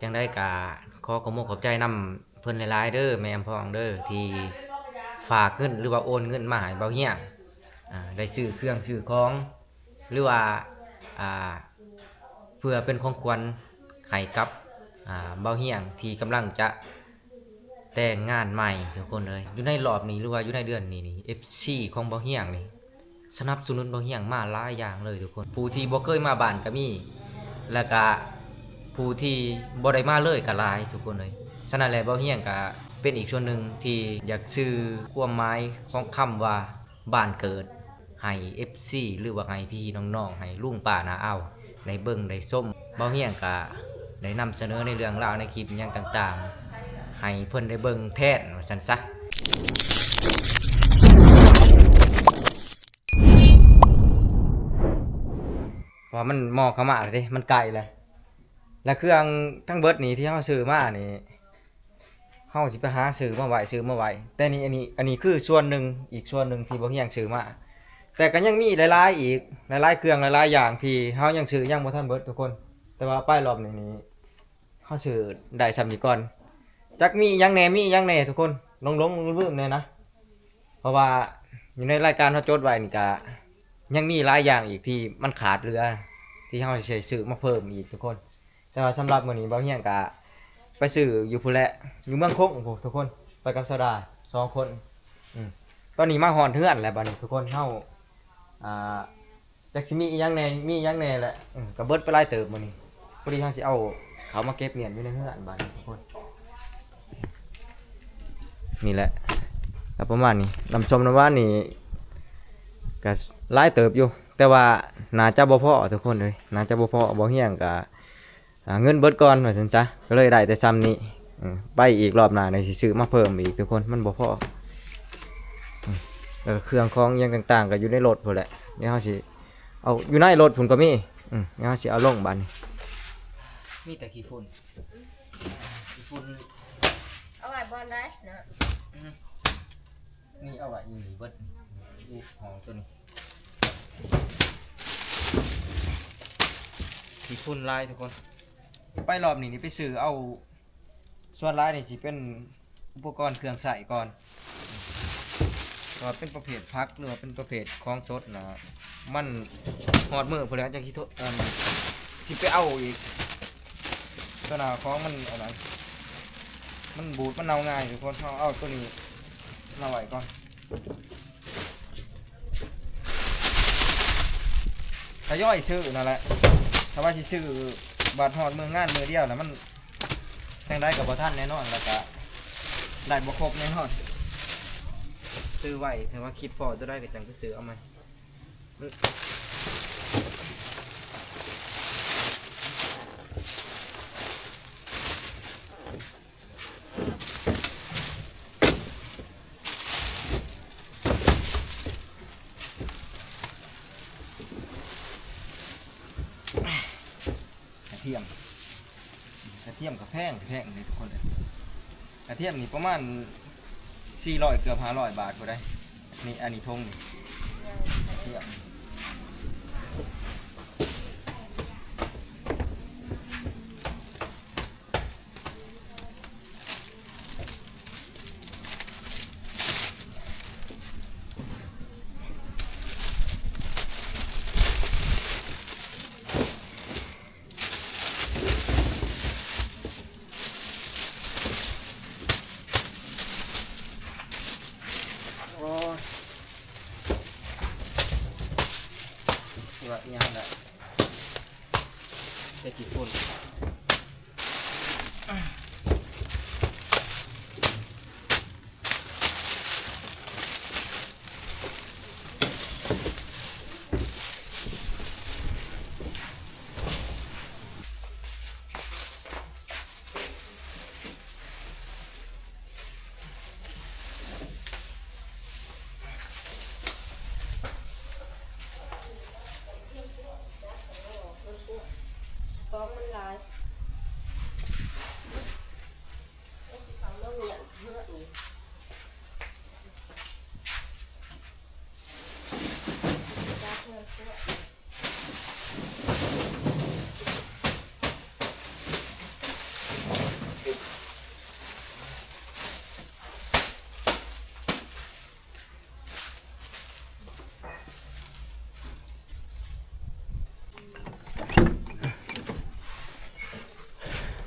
จังได้กะขอขอบคุณขอบใจนำเพิ่นหลายๆเด้อแม่อำพองเด้อที่ฝากเงินหรือว่าโอนเงินมาให้เบาเฮียงได้ซื้อเครื่องซื้อของหรือว่าอ่าเพื่อเป็นของขวัญให้กับเบาเฮียงที่กำลังจะแต่งงานใหม่ทุกคนเลยอยู่ในรอบนี้หรือว่าอยู่ในเดือนนี้นี่ FC ของเบาเฮียงนี่สนับสนุนเบาเฮียงมาหลายอย่างเลยทุกคนผู้ที่บ่เคยมาบ้านก็มีแล้วก็ผู้ที่บ่ได้มาเลยก็หลายทุกคนเลยฉะนั้นแล้วเบาเฮียงก็เป็นอีกส่วนหนึ่งที่อยากสื่อความหมายของคำว่าบ้านเกิดให้ FC หรือว่าให้พี่น้องๆให้ลุงป้าน้าอ้าวได้เบิ่งได้ส้มเบาเฮียงก็ได้นำเสนอในเรื่องราวในคลิปอย่างต่างๆให้เพิ่นได้เบิ่งแทนว่าซั่นซะ เพราะมันหมอกเข้ามาเลยดิมันไกลเลยแล้วเครื่องทั้งเบิดนี้ที่เฮาซื้อมานี่เฮาสิไปหาซื้อมาไว้แต่นี่อันนี้คือส่วนหนึ่งอีกส่วนหนึ่งที่บ่เฮียงซื้อมาแต่ก็ยังมีหลายๆอีกหลายๆเครื่องหลายๆอย่างที่เฮายังซื้อยังบ่ทันเบิดทุกคนแต่ว่าป้ายรอบนี้เฮาซื้อได้ส่ำนี้ก่อนจักมีหยังแหน่ทุกคนลงๆลืมๆแน่นะเพราะว่าอยู่ในรายการเฮาจดไว้นี่ก็ยังมีหลายอย่างอีกที่มันขาดเหลือ ที่เฮาสิซื้อมาเพิ่มอีกทุกคนแต่ว่าสำหรับมื้อนี้บ่าวเฮียงก็ไปซื้ออยู่พุ่นแหละอยู่เมืองคงพู้นทุกคนไปกับสดา2คนตอนนี้มาฮอดเฮือนแล้วบัดนี้ทุกคนเฮาอ่าจักสิมีอีหยังแหน่แหละก็เบิดไปหลายเติบมื้อนี้พอดีเฮาสิเอาเขามาเก็บเมียนอยู่ในเฮือนบัดนี้ทุกคนนี่แหละก็ประมาณนี้น้ำส้มน้ำหวานนี่ก็หลายเติบอยู่แต่ว่าน่าจะบ่พอทุกคนเลยน่าจะบ่พอบ่เฮียงก็เงินเบิดก่อนว่าซั่นซะก็เลยได้แต่ซ้ำนี้ไปอีกรอบหน้านี่สิซื้อมาเพิ่มอีกทุกคนมันบ่พอเครื่องของหยังต่างๆก็อยู่ในรถพุ่นแหละเดี๋ยวเฮาสิเอาอยู่ในรถพุ่นก็มีเดี๋ยวเฮาสิเอาลงบัดนี้มีแต่ขี้ฝุ่นเอาไว้บอลได้นะ นี่เอาไว้อยู่นี่เบิดอยู่ห้องตัวนี้ขี้ฝุ่นลายทุกคนไปรอบนี้นี่ไปซื้อเอาส่วนลายนี่สิเป็นอุปกรณ์เครื่องใส่ก่อนก็เป็นประเภทพักหรือว่าเป็นประเภทของสดนะมันหอดมือพอแล้วจังคิดโทษสิไปเอาอีกตัวหน้าของมันอะไรมันบูดมันเน่าง่ายทุกคนเอาตัวนี้มาไว้ก่อนทยอยซื้อนั่นแหละถ้าว่าสิซื้อบาทหอดมืองานมือเดียวนะมันจังได้กับบ่ท่านแน่นอนแล้วก็ได้บ่ครบแน่นอนซื้อไว้แต่ว่าคิดพอจะได้ก็จังไปซื้อเอาไหมกระเทียมกับแพงเลยทุกคนเลยกระเทียมนี่ประมาณ400เกือบ500 บาทก็ได้นี่อันนี้ทงกระเทียม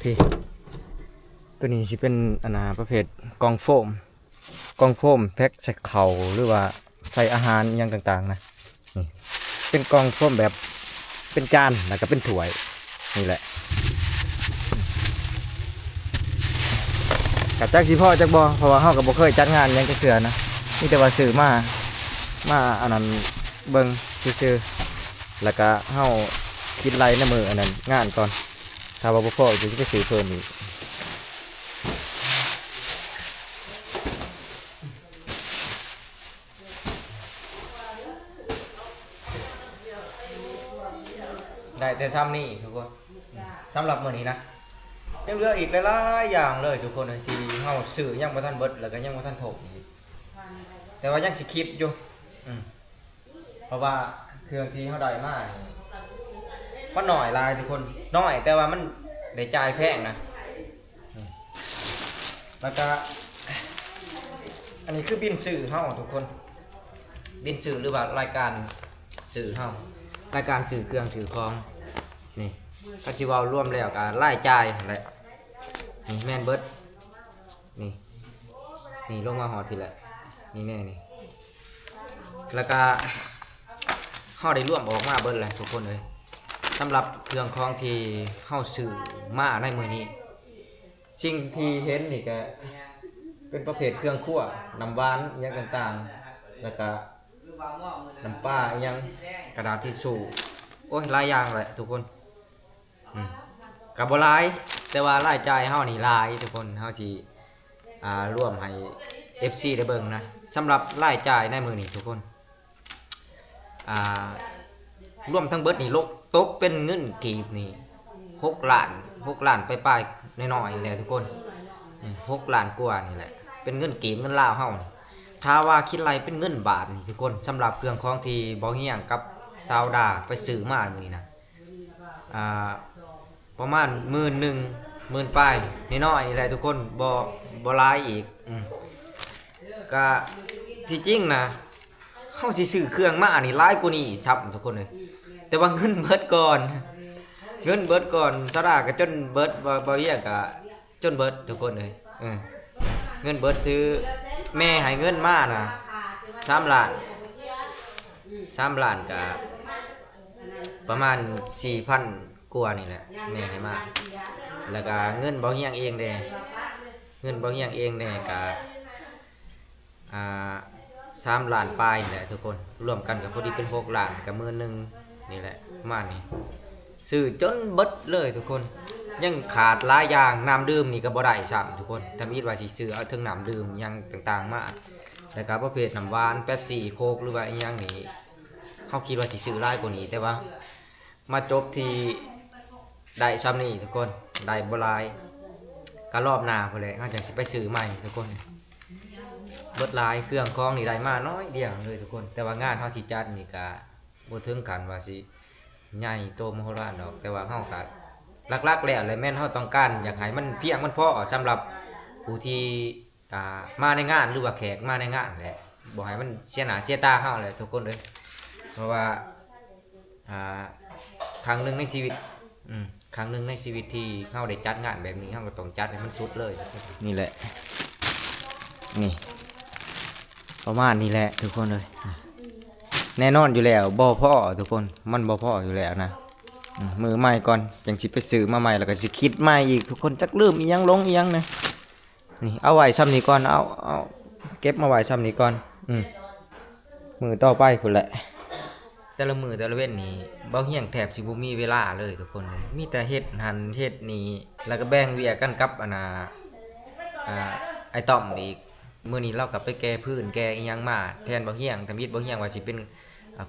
พี่ตัวนี้สิเป็นอันนาประเภทกล่องโฟมแพ็คใส่เข่าวหรือว่าใส่อาหารอหยังต่างๆนะนี่เป็นกล่องโฟมแบบเป็นจานแล้วก็เป็นถ้วยนี่แหละกับจักสิพ่อจักบ่เพราะว่าเฮาก็บ่เคยจัดงานหยังจักเทื่อนะมีแต่ว่าซื้อมาอันนั้นเบิ่งซื่อๆแล้วก็เฮาคิดไล่ในมืออันนั้นงานก่อนถ้าว่าบ่พอจะสิไปซื้อเพิ่มอีกได้แต่ซ้ำนี่ทุกคนสำหรับมื้อนี้นะยังเหลืออีกหลายๆอย่างเลยทุกคนเลยที่เฮาซื้อยังบ่ทันเบิดแล้วก็ยังบ่ทันครบอีกแต่ว่ายังสิคิดอยู่เพราะว่าเครื่องที่เฮาได้มานี่มันน้อยหลายทุกคนน้อยแต่ว่ามันได้จ่ายแพงนะนี่แล้วก็อันนี้คือบินซื้อเฮาทุกคนบินซื้อหรือว่ารายการซื้อเฮารายการซื้อเครื่องซื้อของนี่ก็สิเว้ารวมแล้วก็รายจ่ายนั่นแหละนี่แม่นเบิดนี่ลงมาฮอดพี่แหละนี่แน่นี่แล้วก็เฮาได้รวมออกมาเบิดเลยทุกคนเลยสำหรับเครื่องของที่เฮาซื้อมาในมื้อนี้สิ่งที่เห็นนี่ก็เป็นประเภทเครื่องครัวน้ำหวานอีหยังต่างๆแล้วก็น้ำปลาอีหยังกระดาษทิชชู่โอ้ยหลายอย่างเลยทุกคนก็บ่หลายแต่ว่ารายจ่ายเฮานี่หลายทุกคนเฮาสิร่วมให้ FC ได้เบิ่งนะสำหรับรายจ่ายในมื้อนี้ทุกคนรวมทั้งเบิดนี่ตกเป็นเงินกีบนี่6 ล้านไปปลายๆน้อยๆแหละทุกคน6 ล้านกว่านี่แหละเป็นเงินกีบเงินลาวเฮานี่ถ้าว่าคิดไรเป็นเงินบาทนี่ทุกคนสำหรับเครื่องของที่บ่เฮียงกับซาวดาไปซื้อมามื้อนี้นะประมาณ10,000 ปลายน้อยๆนี่แหละทุกคนบ่หลายอีกก็ที่จริงนะเฮาสิซื้อเครื่องมานี่หลายกว่านี้ซับทุกคนเลยแต่ว่าเงินเบิดก่อนซาดาก็จนเบิดบ่เฮียก็จนเบิดทุกคนเลยเงินเบิดถือแม่ให้เงินมานะ3 ล้านก็ประมาณ 4,000 กว่านี่แหละแม่ให้มาแล้วก็เงินบ่เฮียงเองเด้ก็3 ล้านปลายนี่แหละทุกคนรวมกันก็พอดีเป็น6 ล้านกับ10,000นี่แหละประมาณนี้ซื้อจนเบิดเลยทุกคนยังขาดหลายอย่างน้ำดื่มนี่ก็บ่ได้ซ้ำทุกคนถ้ามีว่าสิซื้อเอาถึงน้ำดื่มหยังต่างๆมาแล้วก็ประเภทน้ำหวานเป๊ปซี่โค้กหรือว่าอีหยังนี่เฮาคิดว่าสิซื้อหลายกว่านี้แต่ว่ามาจบที่ได้ซ้ำนี่ทุกคนได้บ่หลายก็รอบหน้าพุ่นแหละเฮาจังสิไปซื้อใหม่ทุกคนเบิดหลายเครื่องของนี่ได้มาน้อยเดียวเลยทุกคนแต่ว่างานเฮาสิจัดนี่ก็บ่ถึงกันว่าสิใหญ่โตมโหฬารดอกแต่ว่าเฮาก็หลักๆแล้วเลยแม่นเฮาต้องการอยากให้มันเพียงมันพอสำหรับผู้ที่มาในงานหรือว่าแขกมาในงานแหละบ่ให้มันเสียหน้าเสียตาเฮาเลยทุกคนเลยเพราะว่าครั้งหนึงในชีวิตที่เฮาได้จัดงานแบบนี้เฮาก็ต้องจัดให้มันสุดเลยนี่แหละนี่ประมาณนี้แหละทุกคนเลยแน่นอนอยู่แล้วบ่พอทุกคนมันบ่พออยู่แล้วนะมือใหม่ก่อนจังสิไปซื้อมาใหม่แล้วก็สิคิดใหม่อีกทุกคนจักลืมอีหยังลงอีหยังนะนี่เอาไว้ซ้ำนี้ก่อนเอาเก็บมาไว้ซ้ำนี้ก่อนมือต่อไปพุ่นแหละแต่ละมือแต่ละเว้นนี่เบาเฮียงแทบสิบ่มีเวลาเลยทุกคนเลยมีแต่เฮ็ดหันเฮ็ดนี่แล้วก็แบ่งเวียกกันกับไอ้ต้อมอีกมื้อนี้เราก็ไปแก้พื้นแก้อีหยังมาแทนเบาเฮียงทำอิฐเบาเฮียงว่าสิเป็น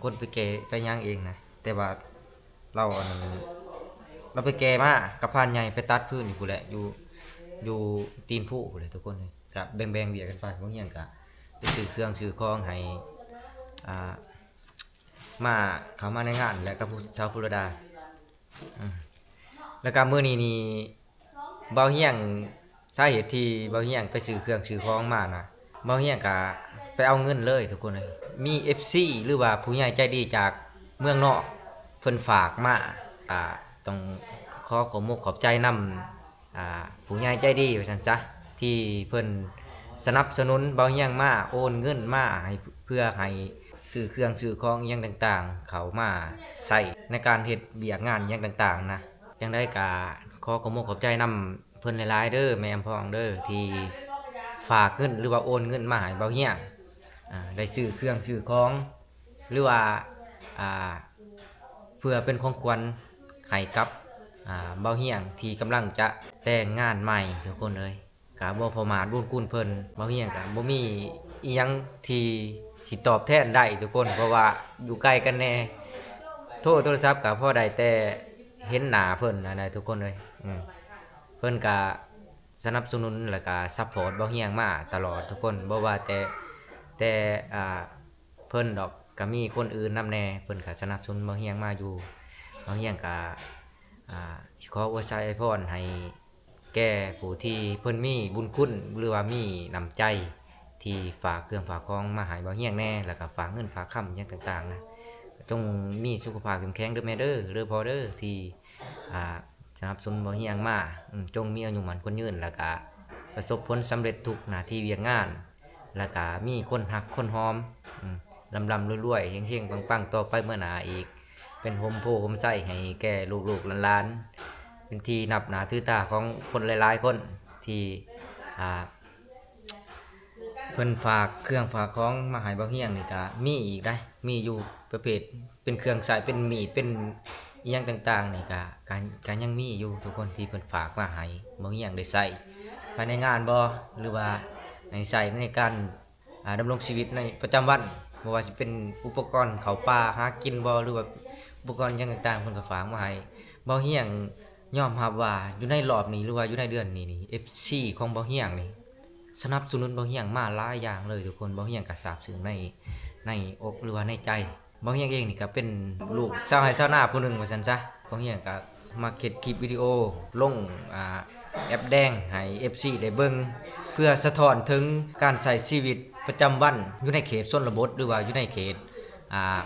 คนไปแก้ไปหยังเองนะแต่ว่าเราไปแก่มากับพานใหญ่ไปตัดพื้นอยู่พุ่นแหละอยู่ตีนผู้พุ่นแหละทุกคนเลยกับแบ่งเวียกันไปบางอย่างก็ไปซื้อเครื่องซื้อของให้มาเข้ามาในงานแล้วก็ผู้ชาวพุรดาแล้วก็มื้อนี้นี่เบาเฮียงสาเหตุที่เบาเฮียงไปซื้อเครื่องซื้อของมานะเบาเฮียงก็ไปเอาเงินเลยทุกคนเลยมี FC หรือว่าผู้ใหญ่ใจดีจากเมืองนอกเพิ่นฝากมาต้องขอขอบใจนำ ผู้ใหญ่ใจดีว่าซั่นซะที่เพิ่นสนับสนุนเบาเฮียงมาโอนเงินมาให้เพื่อให้ซื้อเครื่องซื้อของอิหยังต่างๆ เขามาใช้ในการเฮ็ดเวียกงานอิหยังต่างๆนะจังได้ก็ขอขอบคุณขอบใจนำเพิ่นหลายๆเด้อแม่อำพองเด้อที่ฝากเงินหรือว่าโอนเงินมาให้เบาเฮียงได้ซื้อเครื่องซื้อของหรือว่าอ่าเพื่อเป็นของขวัญให้กับเบาเฮียงที่กำลังจะแต่งงานใหม่ทุกคนเลยก็บ่ประมาทบุญคุณเพิ่นเบาเฮียงก็บ่มีอีหยังที่สิตอบแทนได้ทุกคนเพราะว่าอยู่ไกลกันแน่โทรศัพท์ก็พอได้แต่เห็นหน้าเพิ่นนะทุกคนเลยเพิ่นก็สนับสนุนแล้วก็ซัพพอร์ตเบาเฮียงมาตลอดทุกคนบ่ว่าแต่เพิ่นดอกก็มีคนอื่นนำแน่เพิ่นก็สนับสนุนเบาเฮียงมาอยู่เบาเฮียงก็สิขออวยพรให้แก่ผู้ที่เพิ่นมีบุญคุณหรือว่ามีน้ำใจที่ฝากเครื่องฝากของมาให้เบาเฮียงแน่แล้วก็ฝากเงินฝากคำอย่างต่างๆนะจงมีสุขภาพเข้มแข็งเด้อแม่เด้อพอเด้อที่สนับสนุนเบาเฮียงมาจงมีอายุหมันคนยืนแล้วก็ประสบผลสำเร็จทุกหน้าที่เวียกงานแล้วก็มีคนหักคนหอมลำรวยๆเฮงๆปังๆต่อไปเมื่อหน้าอีกเป็นโฮมโพโฮมไส้ให้แก่ลูกๆหลานๆเป็นที่นับหน้าถือตาของคนหลายๆคนที่เพิ่นฝากเครื่องฝากของมาให้เบาเฮียงนี่ก็มีอีกได้มีอยู่ประเภทเป็นเครื่องใช้เป็นมีดเป็นอีหยังต่างๆนี่ก็ยังมีอยู่ทุกคนที่เพิ่นฝากมาให้เบาเฮียงได้ใช้ภายในงานบ่หรือว่าในใช้ในการดำรงชีวิตในประจำวันบ่ว่าสิเป็นอุปกรณ์เข้าป่าหากินบ่หรือว่าอุปกรณ์อิหยังต่างๆเพิ่นก็ฝากมาให้เบาเฮียงยอมรับว่าอยู่ในรอบนี้หรือว่าอยู่ในเดือนนี้นี่ FC ของเบาเฮียงนี่สนับสนุนเบาเฮียงมาหลายอย่างเลยทุกคนเบาเฮียงก็ซาบซึ้งในอกหรือว่าในใจเบาเฮียงเองนี่ก็เป็นลูกชาวไร่ชาวนาผู้หนึงว่าซั่นซะเบาเฮียงก็มาเฮ็ดคลิปวิดีโอลงแอปแดงให้ FC ได้เบิ่งเพื่อสะท้อนถึงการใช้ชีวิตประจำวันอยู่ในเขตชนบทหรือว่าอยู่ในเขต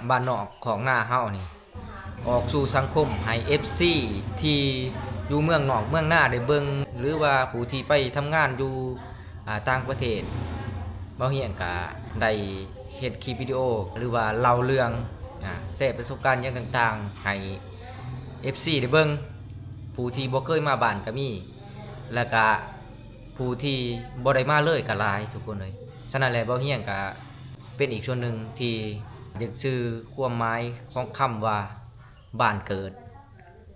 บ้านนอกของหน้าเฮานี่ออกสู่สังคมให้ FC ที่อยู่เมืองนอกเมืองหน้าได้เบิ่งหรือว่าผู้ที่ไปทำงานอยู่ต่างประเทศเบาเฮียงก็ได้เฮ็ดคลิปวิดีโอหรือว่าเล่าเรื่องแชร์ประสบการณ์อย่างต่างๆให้ FC ได้เบิ่งผู้ที่บ่เคยมาบ้านก็มีแล้วก็ผู้ที่บ่ได้มาเลยก็หลายทุกคนเลยฉะนั้นแล้วเบาเฮียงก็เป็นอีกส่วนหนึ่งที่อยากสื่อความหมายของคำว่าบ้านเกิด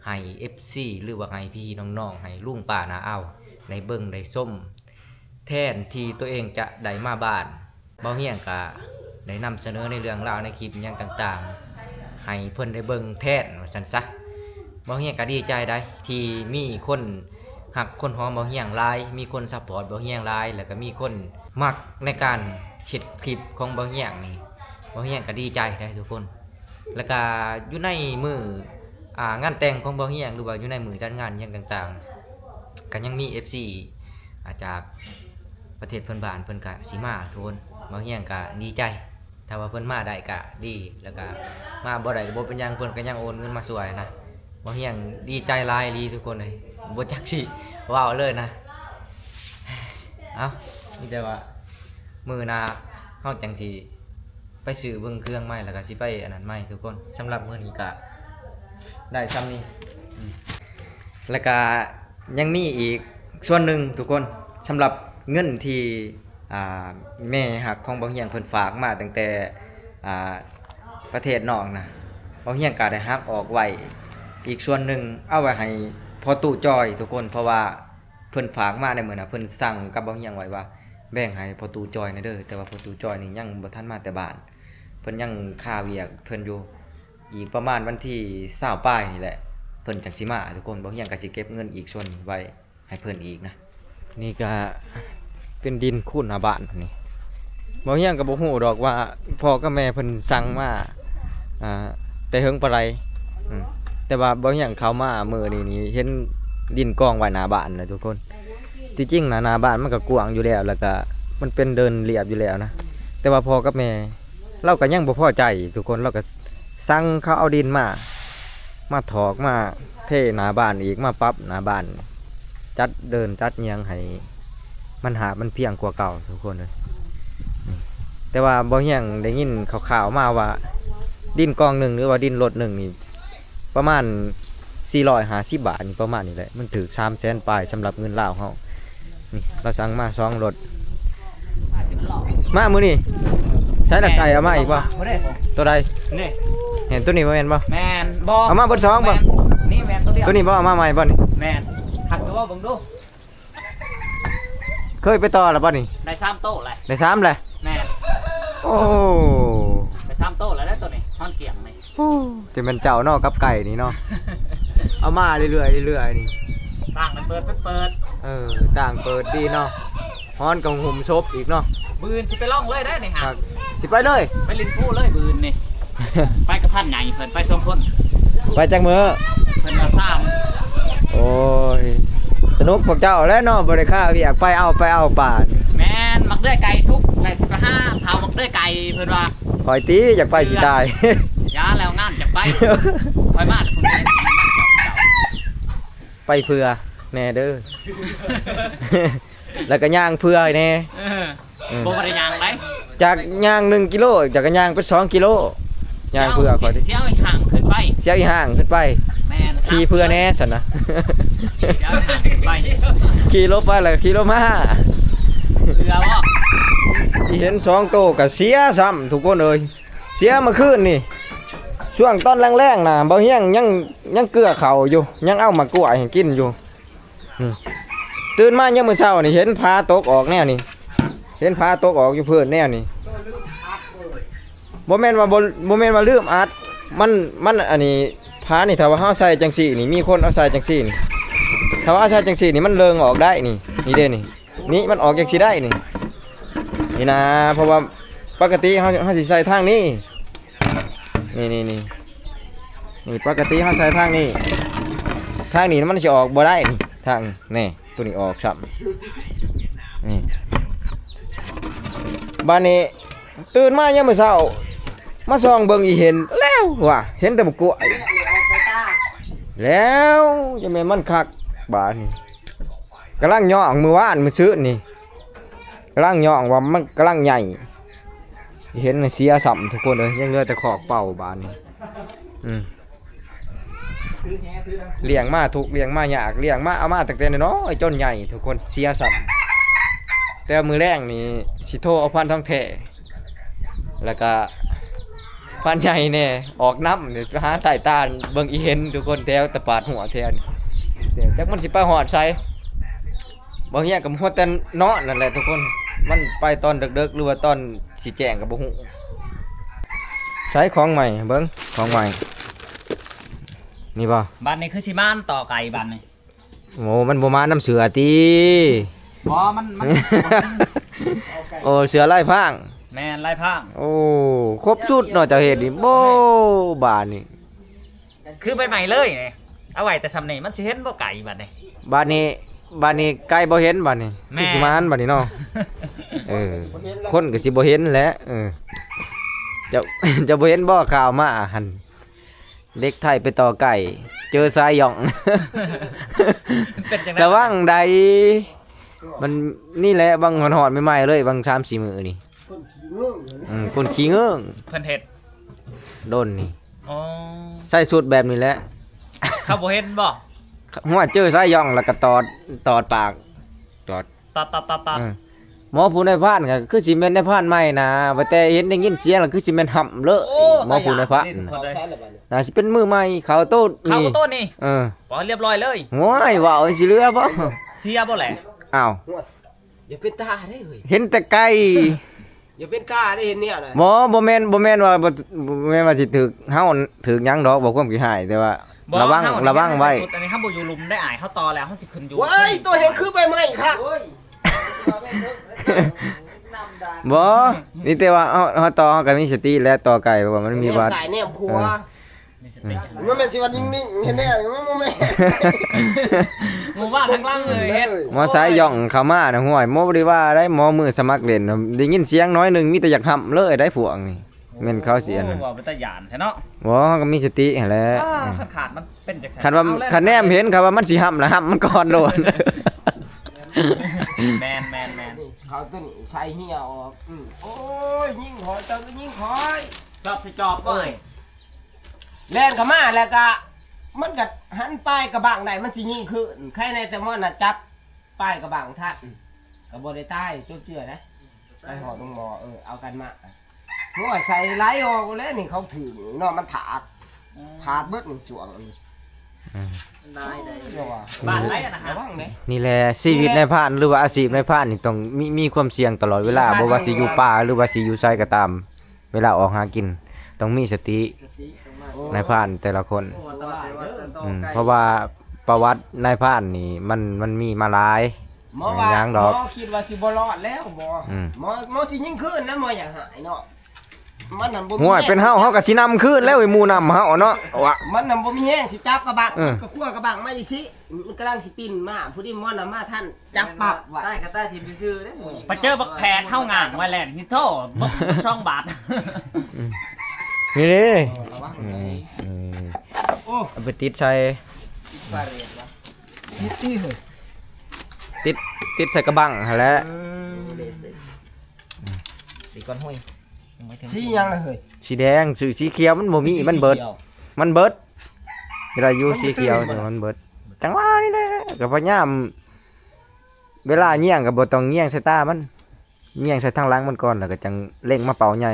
ให้ FC หรือว่าให้พี่น้องๆให้ลุงป้าน้าอ้าวได้เบิ่งได้ส้มแทนที่ตัวเองจะได้มาบ้านเบาเฮียงก็ได้นำเสนอในเรื่องราวในคลิปอย่างต่างๆให้เพิ่นได้เบิ่งแทนว่าซั่นซะเบาเฮียงก็ดีใจได้ที่มีคนหักคนหอมเบาเฮียงหลายมีคนซัพพอร์ตเบาเฮียงหลายแล้วก็มีคนมักในการเฮ็ดคลิปของเบาเฮียงนี่เบาเฮียงก็ดีใจได้ทุกคนแล้วก็อยู่ในมื้องานแต่งของเบาเฮียงหรือว่าอยู่ในมื้อจัดงานอย่างต่างๆก็ยังมี FC จากประเทศเพื่อนบ้านเพิ่นก็สิมาทุกคนเบาเฮียงก็ดีใจถ้าว่าเพิ่นมาได้ก็ดีแล้วก็มาบ่ได้ก็บ่เป็นหยังเพิ่นก็ยังโอนเงินมาช่วยนะเบาเฮียงดีใจหลายลีทุกคนเลยบ่จักสิว้าวเลยนะเอ้ามีแต่ว่ามื้อหน้าเฮาจังสิไปซื้อเบิ่งเครื่องใหม่แล้วก็สิไปอันนั้นใหม่ทุกคนสำหรับมื้อนี้ก็ได้ซ้ำนี้แล้วก็ยังมีอีกส่วนหนึ่งทุกคนสำหรับเงินที่แม่หักของเบาเฮียงเพิ่นฝากมาตั้งแต่ประเทศนอกนะเบาเฮียงก็ได้หักออกไว้อีกส่วนหนึ่งเอาไว้ให้พอตู้จอยทุกคนเพราะว่าเพิ่นฝากมาในมื้อน่ะเพิ่นสั่งกับเบาเฮียงไว้ว่าแบ่งให้พอตู้จอยนะเด้อแต่ว่าพอตู้จอยนี่ยังบ่ทันมาแต่บ้านเพิ่นยังค่าเวียกเพิ่นอยู่อีกประมาณวันที่20ปลายนี่แหละเพิ่นจังสิมาทุกคนเบาเฮียงก็สิเก็บเงินอีกส่วนนี้ไว้ให้เพิ่นอีกนะนี่ก็เป็นดินคูนหน้าบ้านนี่บ่เฮียงก็บ่ฮู้ดอกว่าพ่อกับแม่เพิ่นสั่งมาแต่เฮิงปานใดแต่ว่าบ่เฮียงเข้ามามื้อนี้นี่เห็นดินกองไว้หน้าบ้านนะทุกคนที่จริงหน้าบ้านมันก็กว้างอยู่แล้วแล้วก็มันเป็นเดินเรียบอยู่แล้วนะแต่ว่าพ่อกับแม่เราก็ยังบ่พอใจทุกคนเราก็สั่งเขาเอาดินมาถอกมาเทหน้าบ้านอีกมาปรับหน้าบ้าน จัดเดินจัดอิหยังให้มันหามันเพียงกว่าเก่าทุกคนเลยนี่แต่ว่าบ่เฮียงได้ยินข่าวๆมาว่าดินกองหนึ่งหรือว่าดินรถหนึ่งนี่ประมาณ450 บาทนี่ประมาณนี้แหละมันถือ300,000ปลายสำหรับเงินลาวเฮานี่เราสั่งมา2รถมามื้อนี้ใช้ละไก่เอามาอีกบ่ บ่ได้ ตัวใด นี่ เห็นตัวนี้บ่แม่นบ่ แมนบ่ เอามาเบิดสองบ่ นี่แมนตัวเดียว ตัวนี้บ่เอามาใหม่บ่นี่ แมนหักตัวเบิ่งดู เคยไปต่อแล้วบ่นี่ ได้3โต๊ะเลย ได้3เลย แมน โอ้ ได้3โต๊ะแล้วได้ตัวนี้ท่อนเกี่ยงนี่ ที่มันเจ้าเนาะกับไก่นี่เนาะ เอามาเรื่อยๆเรื่อยๆนี่ ต่างมันเปิด ต่างเปิดดีเนาะฮ้อนกับหุ่มซบอีกเนาะ บืนสิไปล่องเลยได้นี่ ค ฮะ รับสิไปเลย ไปลินผู้เลยบืนนี่ ไปกับพันใหญ่เพิ่นไปสองคน ไปจังมือ เพิ่นมา3 โอ้ยสนุกพวกเจ้าแล้วเนาะบ่ได้ค่าเวียกไปเอาป่าน แมนมักเด้อไก่สุกไก่15เผามักเด้อไก่เพิ่นว่า คอยตีอยากไปสิได้ ยาแล้วงานจะไปคอยมาแต่พุ่นนี้งานเจ้าผู้เจ้า ไปเพื่อแน่เด้อ แล้วก็ย่างเพื่อแน่ บ่ได้ยางไหน จากย่าง1กิโลจากก็ย่างเป็น2กิโลย่างเพื่อคอย เสียวห่างขึ้นไป เสียอีห่างขึ้นไป แม่น ขี่เพื่อแน่สันนะ เสียวห่างขึ้นไป ขี่รถไปแล้วขี่รถมา เรือบ่ อีเห็น2โตกับเสียซ้ำทุกคนเอ้ยเสียเมื่อคืนนี่ช่วงตอนแรงๆน่ะบ่เฮียงยังเกลือเข่าอยู่ยังเอามากล้วยให้กินอยู่นี่ตื่นมายังมื้อเช้านี่เห็นพาตกออกแนวนี่เห็นพาตกออกอยู่เพิ่นแนวนี่บ่แม่นว่าลืมอัดมันอันนี้พานี่ถ้าว่าเฮาใส่จังซี่นี่มีคนเอาใส่จังซี่นี่ถ้าว่าเอาใส่จังซี่นี่มันเลิงออกได้นี่นี่เด้นี่มันออกจังซี่ได้นี่นี่นะเพราะว่าปกติเฮาสิใส่ทางนี้นี่ปกติเฮาใส่ทางนี้มันสิออกบ่ได้นี่ทางนี่ตัวนี้ออกซ้ำนี่บ้านนี้ตื่นมายามมื้อเช้ามาส่องเบิ่งอีเห็นแล้วว่ะเห็นแต่บักกล้วยแล้วจะแม่นมันคักบ้านนี้กำลังย่องมื้อวานมื้อซื้อนี่กำลังย่องว่ามันกำลังใหญ่เห็นเสียสัมทุกคนเลยยังเหลือแต่ขอกเป่าบ้านนี้เลี้ยงมาถูกเลี้ยงมายากเลี้ยงมาเอามาตั้งแต่น้อยจนใหญ่ทุกคนเสียสัมแต่มือแรงนี่สิโทรเอาพันธุ์ทองแท้แล้วก็พันธุ์ใหญ่แน่ออกน้ำนี่ไปหาใต้ตาเบิ่งอีเห็นทุกคนแถวตะปาดหัวแทนเดี๋ยวจักมันสิไปหอดใส่บ่เฮียกับหัวแต่เนาะนั่นแหละทุกคนมันไปตอนดึกๆหรือว่าตอนสิแจ้งก็บ่ฮู้ใช้ของใหม่เบิ่งของใหม่นี่บ่ บ้านนี้คือสิมานต่อไก่บ้านนี้ โอ้มันบ่มาน้ำเสือติ บ่มัน โอ้เสือลายพราง แม่นไล่พาง โอ้ครบชุดเนาะเจ้าเฮ็ดนี่โบ่บานนี่ คือใหม่ๆเลยนี่เอาไว้แต่สำนี่มันสิเห็นบ่ไก่บ้านนี้ บานนี้ไก่บ่เห็นบานนี้ แม่ คือสิมานบานนี้เนาะคนก็สิบ่เห็นแหละเจ้า จะบ่เห็นบ่ข่าวมาหั่นเด็กไทยไปต่อไก่เจอสายหย่อง เป็นจังได๋ ระวังใดมันนี่แหละบางหอนๆใหม่ๆเลยบาง3-4มื้อนี่คนขี้เงื่อง เพิ่นเฮ็ด โดนนี่ อ๋อ ใส่สูตรแบบนี้แหละ เขาบ่เห็นบ่ หัวเจอสายหย่องแล้วก็ตอดปากตอด ตัด หมอผู้ในพานก็คือสิแม่นในพานใหม่นะว่าแต่เห็นได้ยินเสียงแล้วคือสิแม่นห่ำเลอะหมอผู้ในพานน่าสิเป็นมือใหม่เขาโต้น เขา นี่ ก็ต้นนี่ บ่เรียบร้อยเลย โอ้ยว่าเอาสิเหลือบ่ เสียบ่แหละ อ้าว อย่าเป็นตาได้เฮ้ย เห็นแต่ไก่ อย่าเป็นตาได้เห็นเนี่ยนะ หมอบ่แม่นว่าบ่แม่นว่าสิถึกเฮาถึกหยังดอกบ่ความขี้หายแต่ว่า บ่ ระวัง เฮา ระวังไว้ สุดอันนี้เฮาบ่อยู่ลุมได้อายเฮาต่อแล้วเฮาสิขึ้นอยู่ ว้ายตัวเห็นคือใบไม้ค่ะ บ่นี่แต่ว่าเฮาต่อเฮาก็มีสติและต่อไก่เพราะว่ามันมีบาด สายแนมครัว มีสติ มันเป็นสิวันนิ่งๆเห็นแน่มันไม่ หมู่บ้านทั้งหลังเลยเฮ็ด หมอสายย่องเข้ามาน่ะห้วยหมอบ่ได้ว่าได้หมอมือสมัครเล่นน่ะได้ยินเสียงน้อยหนึงมีแต่อยากห่ำเลยได้พวกนี่แม่นเขาสิอันนั้น โว่าเป็นตาหยานแท้เนาะ บ่เฮาก็มีสติหั่นแหละ ขาดมันเป็นจังซั่น คันว่า เอแล้ว คันแนมเห็นครับว่ามันสิห่ำแล้วห่ำมันก่อนโดน แมนแมนแมน เขาตัวนี้ใส่เหี่ยวออกโอ้ยยิงหอยเจ้าก็ยิงหอย จอบสิจอบก็ไอ้ แล่นเข้ามาแล้วก็มันก็หันป้ายกระบังได้มันสิยิงขึ้นใครในแต่ว่าน่ะจับป้ายกระบังทัดก็บ่ได้ใต้จุดเจือนะไปหอดลงหมอเอากันมาหัวใส่ไหลออกแล้วนี่เขาถือนี่เนาะมันถาดเบิดนี่สวงอันนี้ ได้ได้ เจ้าว่า บ้านไรอะนะฮะ ระวังเด้ นี่แหละชีวิตในพรานหรือว่าอาชีพในพรานนี่ต้องมีความเสี่ยงตลอดเวลาบ่ว่าสิอยู่ป่าหรือว่าสิอยู่ไสก็ตาม เวลาออกหากินต้องมีสติในพรานแต่ละคนเพราะว่าประวัตินายพรานนี่มันมีมาหลาย หมอว่า ยัง ห ด ม อ อก คิดว่าสิบ่รอดแล้วบ่ อืม หมอสิยิงขึ้นนะหมออยากหายเนาะมันน่ะบ่มี ห่วยเป็นเฮาก็สินำคืนแล้วไอ้หมู่นำเฮาเนาะวะ มันน่ะบ่มีแห้งสิจับกระบัง เออ ก็คั่วกระบังมาอีสิมันกำลังสิปิ้นมาผู้ที่มันน่ะมาท่านจับปับ ใต้กับใต้ทีมชื่อได้หมด ไปเจอบักแผนเท่างานไว้แลนด์ฮิตโต้บักช่องบาท นี่เด้ ระวัง อืมอืม โอ้ เอาไปติดใส่ ฟาเรียนวะ ฮิตตี้เฮ้ย ติดใส่กระบังหั่นแหละ เลสสีก้อนห้อยไม่ถึง สียังเลยเฮ้ย สีแดงสีเขียวมันบ่มีมันเบิด มันเบิดเวลาอยู่สีเขียวเนี่ยมันเบิดจังหวะนี่แหละก็พยายามเวลาเงี่ยงก็บ่ต้องเงี่ยงใส่ตามันเงี่ยงใส่ทางหลังมันก่อนแล้วก็จังเร่งมาเป่าใหญ่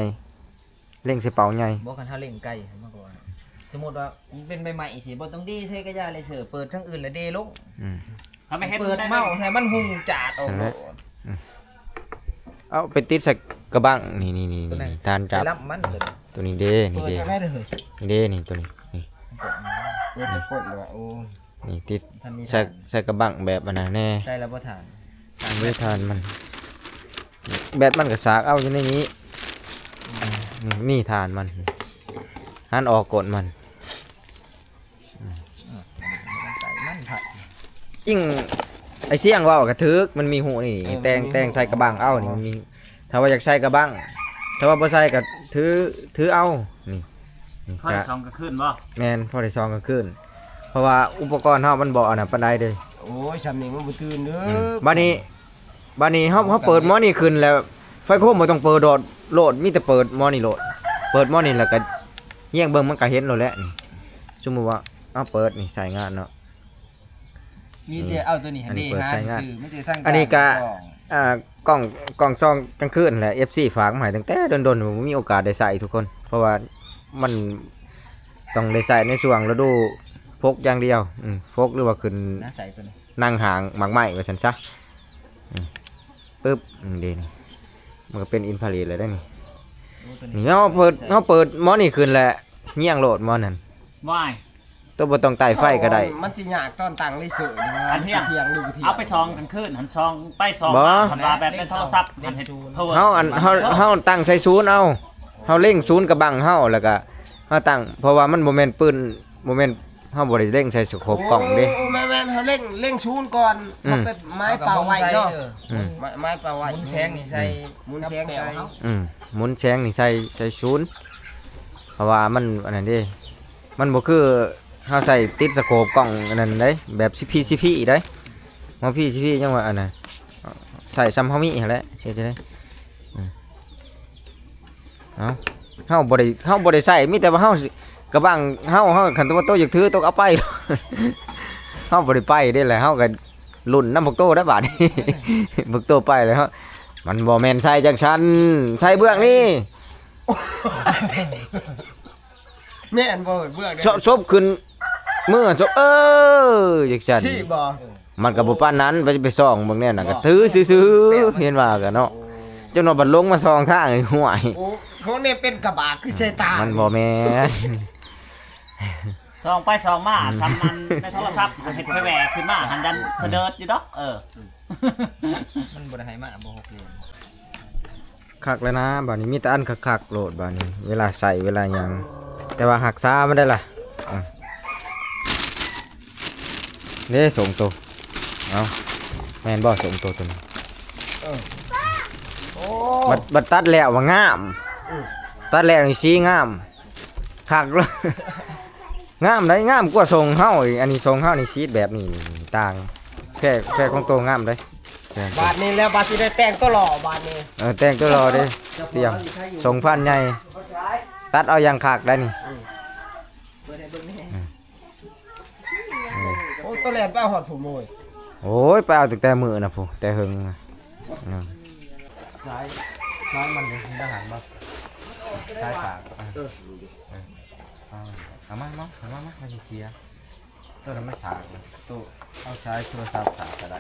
เร่งใส่เป่าใหญ่ บอกกันถ้าเล่นไก่มากกว่าสมมติว่าเป็นใบใหม่สิบ่ต้องดีใช้กระยาเลยเสือเปิดทั้งอื่นแล้วเดลง อืม เขาไม่ให้ เปิดเมาใส่มันหุงจาดออก เอาไปติดใส่กระบังนี่ทานจับ ใส่รับมันเลย ตัวนี้เด้นี่ เปิด เด้ จังได้เลยเฮ้ย นี่เด้นี่ตัวนี้นี่ เปิดจะกดเลยว่ะโอ้ นี่ติด ท่านมี ใส่กระบังแบบอันนั้นแน่ ใส่แล้วบ่ทาน ไม่ทานมันแบบมันก็สากเอาอยู่ในนี้นี่ทานมันหันออกกดมัน ใส่มันผัด ยิ่งไอเสี่ยงว่าวกระทึกมันมีหูนี่แต่งใส่กระบังเอานี่มันมีถ้าว่าอยากใส่กระบังถ้าว่าบ่ใส่ก็ถือเอานี่ เขาจะช่องก็ขึ้นบ่ แม่นพอได้ซองกันขึ้น เพราะว่าอุปกรณ์เฮามันบ่อันนั้นปานใดเด้ โอ้ยสำเนียงมันบ่ตื่นเด้อ บัดนี้เฮาเปิดหม้อนี่ขึ้นแล้วไฟโคมบ่ต้องเปิดโหลดมีแต่เปิดหม้อนี่โหลดเปิดหม้อนี่แล้วก็แย่งเบิ่งมันก็เห็นโลดแล้วนี่สมมุติว่าเอาเปิดนี่ใส่งานเนาะ มีแต่เอาตัวนี้ อันนี้เปิดใช้งาน สื่อไม่ใช่ทั้ง อันนี้ก็ กล้องซองกลางคืนแหละ FC ฝากมาให้ตั้งแต่ดนๆผมมีโอกาสได้ใส่ทุกคน เพราะว่ามันต้องได้ใส่ในช่วงฤดูพกอย่างเดียวพกหรือว่าขึ้น น่าใส่ตัวนี้ นั่งห่างหมากไม้ว่าซั่นซะปึ๊บนี่นี่มันก็เป็นอินฟราเรดเลยได้นี่ โอ้ตัว นี่เฮาเปิดหม้อนี่ขึ้นแล้วเงี่ยงโหลดหม้อนั่น ว่าย ตัวบ่ต้องไต่ไฟก็ได้ มันสิยากตอนตั้งได้เสือ อันเที่ยง เที่ยงดูเที่ยง เอาไปซองกันขึ้นหันซองไปซอง บ่ หันว่าแบบเป็นโทรศัพท์หันเห็นเพิ่น เฮาตั้งใส่ศูนย์เอาเฮาเร่งศูนย์กับบังเฮาแล้วก็เฮาตั้งเพราะว่ามันบ่แม่นปืนบ่แม่นเฮาบ่ได้เร่งใส่สโคปกล้องเด้ โอ้แม่นๆเขาเร่งชูนก่อน อืม เขาไปไม้เป่าไว้เนาะ อืม ไม้เป่าไว้ มุนแซงนี่ใส่ หมุนแสงใส่ หมุนแสงนี่ใส่ศูนย์เพราะว่ามันอันนั้นเด้มันบ่คือเฮาใส่ติดสโคปกล้องอันนั้นเด้แบบ CP เด้มาพี่ CP จังว่าอันนั้นใส่ซ้ำเฮามีหั่นแหละเสียจะได้เฮาบ่ได้ใส่มีแต่ว่าเฮากระบังเฮาคันตัวโตอยากถือตกเอาไป เฮาบ่ได้ไปได้แหละเฮาก็ลุ่นน้ำพวกโตได้บาดนี้ พวกโตไปแล้วมันบ่แม่นใส่จังซั่นใส่เบื้องนี่ แม่นบ่เบื้องเด้อ ซบขึ้นมือซบจังซั่น ชี้บ่ มันก็บ่ปานนั้นไปส่องเบิ่งแน่น่ะก็ถือซื่อๆเห็นว่าก็เนาะจนว่าบัดลงมาส่องทางไอ้ห่วย โอ้เขาเนี่ยเป็นกระบะคือใส่ตา มันบ่แม่น ซองไปซองมาซ้ำมันในโทรศัพท์หันเห็นไปแหวกขึ้นมาหันดันเสดิร์ดอยู่ดอกมันบ่ได้ให้มาบ่โอเค คักแล้วนะบัดนี้มีแต่อันคักๆโหลดบัดนี้เวลาใส่เวลาหยังแต่ว่าหักษามันได้ล่ะเด้ส่งตัวเอาแม่นบ่ส่งตัวนี้ โอ้ บัดตัดแล้วว่างามตัดแล้วนี่สีงามคักเลย งามได้งามกว่าทรงเฮาอีกอันนี้ทรงเฮานี่สีแบบนี้ต่างแค่ของตัวงามได้ แต่ง บาทนี้แล้วบาทสิได้แต่งตัวหล่อบาทนี้ แต่งตัวรอดิเตรียมส่งพันใหญ่ตัดเอาอย่างขากได้นี่ โอ้ตัวแหลมไปเอาหอดผมโมย โอ้ยไปเอาตั้งแต่มือนะพูแต่หึงนะซ้ายมันเลยทหารบ่ซ้ายขากเอามามาเชียร์ตัวนั้นมันสากตัวเอาใช้โทรศัพท์ขากก็ได้